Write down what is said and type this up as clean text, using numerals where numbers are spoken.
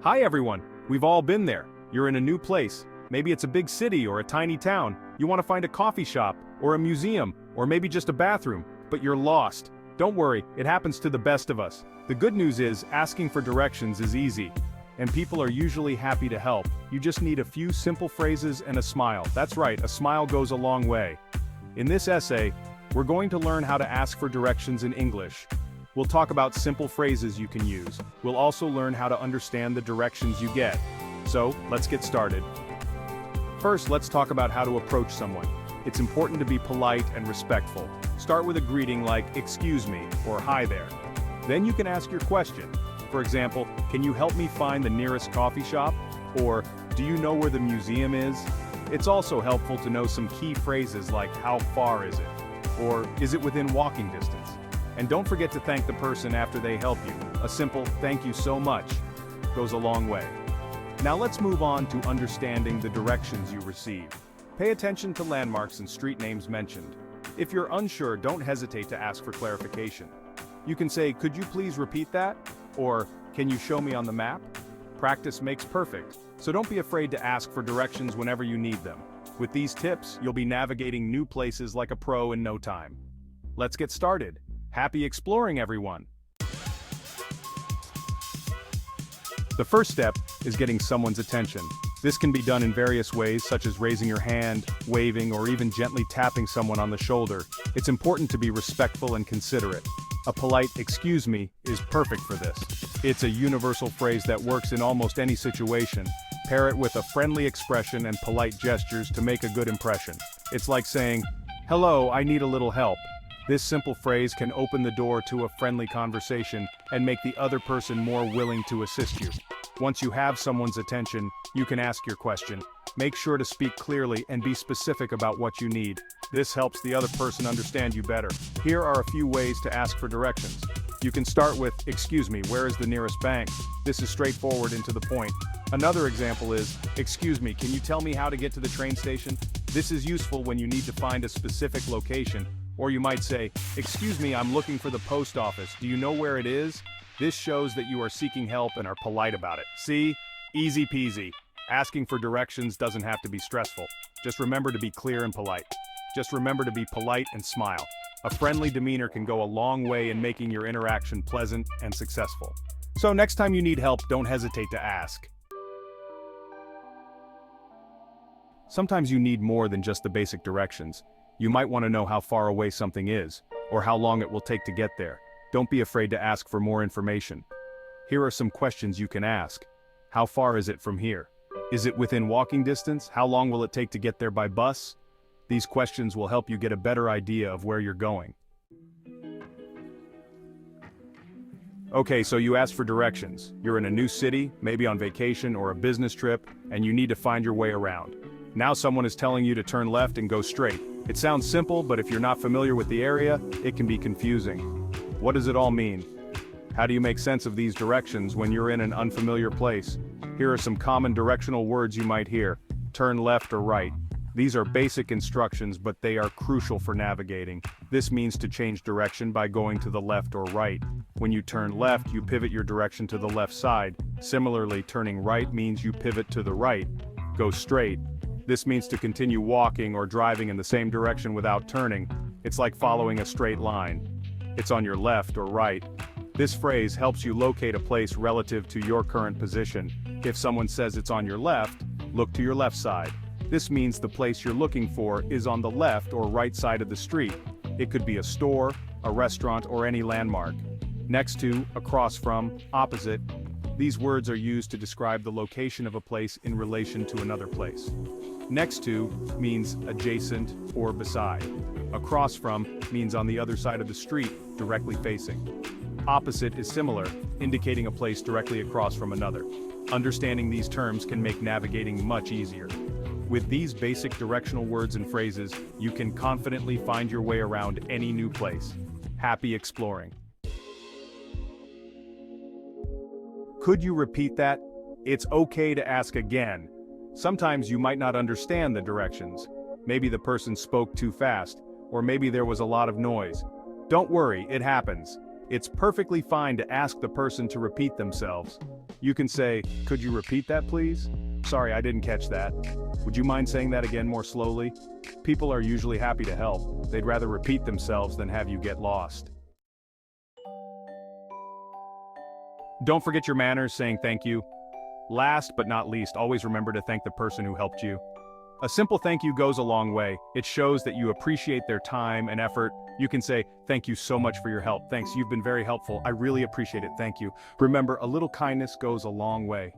Hi everyone, we've all been there. You're in a new place. Maybe it's a big city or a tiny town. You want to find a coffee shop, or a museum, or maybe just a bathroom, but you're lost. Don't worry, it happens to the best of us. The good news is, asking for directions is easy. And people are usually happy to help. You just need a few simple phrases and a smile. That's right, a smile goes a long way. In this essay, we're going to learn how to ask for directions in English. We'll talk about simple phrases you can use. We'll also learn how to understand the directions you get. So, let's get started. First, let's talk about how to approach someone. It's important to be polite and respectful. Start with a greeting like, "Excuse me," or "Hi there." Then you can ask your question. For example, "Can you help me find the nearest coffee shop?" Or, "Do you know where the museum is?" It's also helpful to know some key phrases like, "How far is it?" Or, "Is it within walking distance?" And don't forget to thank the person after they help you. A simple, "Thank you so much," goes a long way. Now let's move on to understanding the directions you receive. Pay attention to landmarks and street names mentioned. If you're unsure, don't hesitate to ask for clarification. You can say, "Could you please repeat that?" Or, "Can you show me on the map?" Practice makes perfect, so don't be afraid to ask for directions whenever you need them. With these tips, you'll be navigating new places like a pro in no time. Let's get started. Happy exploring, everyone! The first step is getting someone's attention. This can be done in various ways, such as raising your hand, waving, or even gently tapping someone on the shoulder. It's important to be respectful and considerate. A polite "excuse me" is perfect for this. It's a universal phrase that works in almost any situation. Pair it with a friendly expression and polite gestures to make a good impression. It's like saying, "Hello, I need a little help." This simple phrase can open the door to a friendly conversation and make the other person more willing to assist you. Once you have someone's attention, you can ask your question. Make sure to speak clearly and be specific about what you need. This helps the other person understand you better. Here are a few ways to ask for directions. You can start with, "Excuse me, where is the nearest bank?" This is straightforward and to the point. Another example is, "Excuse me, can you tell me how to get to the train station?" This is useful when you need to find a specific location. Or you might say, "Excuse me, I'm looking for the post office. Do you know where it is?" This shows that you are seeking help and are polite about it. See? Easy peasy. Asking for directions doesn't have to be stressful. Just remember to be clear and polite. Just remember to be polite and smile. A friendly demeanor can go a long way in making your interaction pleasant and successful. So next time you need help, don't hesitate to ask. Sometimes you need more than just the basic directions. You might want to know how far away something is, or how long it will take to get there. Don't be afraid to ask for more information. Here are some questions you can ask. How far is it from here? Is it within walking distance? How long will it take to get there by bus? These questions will help you get a better idea of where you're going. Okay, so you asked for directions. You're in a new city, maybe on vacation or a business trip, and you need to find your way around. Now someone is telling you to turn left and go straight. It sounds simple, but if you're not familiar with the area, it can be confusing. What does it all mean? How do you make sense of these directions when you're in an unfamiliar place? Here are some common directional words you might hear. Turn left or right. These are basic instructions, but they are crucial for navigating. This means to change direction by going to the left or right. When you turn left, you pivot your direction to the left side. Similarly, turning right means you pivot to the right. Go straight. This means to continue walking or driving in the same direction without turning. It's like following a straight line. It's on your left or right. This phrase helps you locate a place relative to your current position. If someone says it's on your left, look to your left side. This means the place you're looking for is on the left or right side of the street. It could be a store, a restaurant, or any landmark. Next to, across from, opposite. These words are used to describe the location of a place in relation to another place. Next to means adjacent or beside. Across from means on the other side of the street, directly facing. Opposite is similar, indicating a place directly across from another. Understanding these terms can make navigating much easier. With these basic directional words and phrases, you can confidently find your way around any new place. Happy exploring! Could you repeat that? It's okay to ask again. Sometimes you might not understand the directions. Maybe the person spoke too fast, or maybe there was a lot of noise. Don't worry, it happens. It's perfectly fine to ask the person to repeat themselves. You can say, "Could you repeat that, please? Sorry, I didn't catch that. Would you mind saying that again more slowly?" People are usually happy to help. They'd rather repeat themselves than have you get lost. Don't forget your manners saying thank you. Last but not least, always remember to thank the person who helped you. A simple thank you goes a long way. It shows that you appreciate their time and effort. You can say, "Thank you so much for your help. Thanks, you've been very helpful. I really appreciate it. Thank you." Remember, a little kindness goes a long way.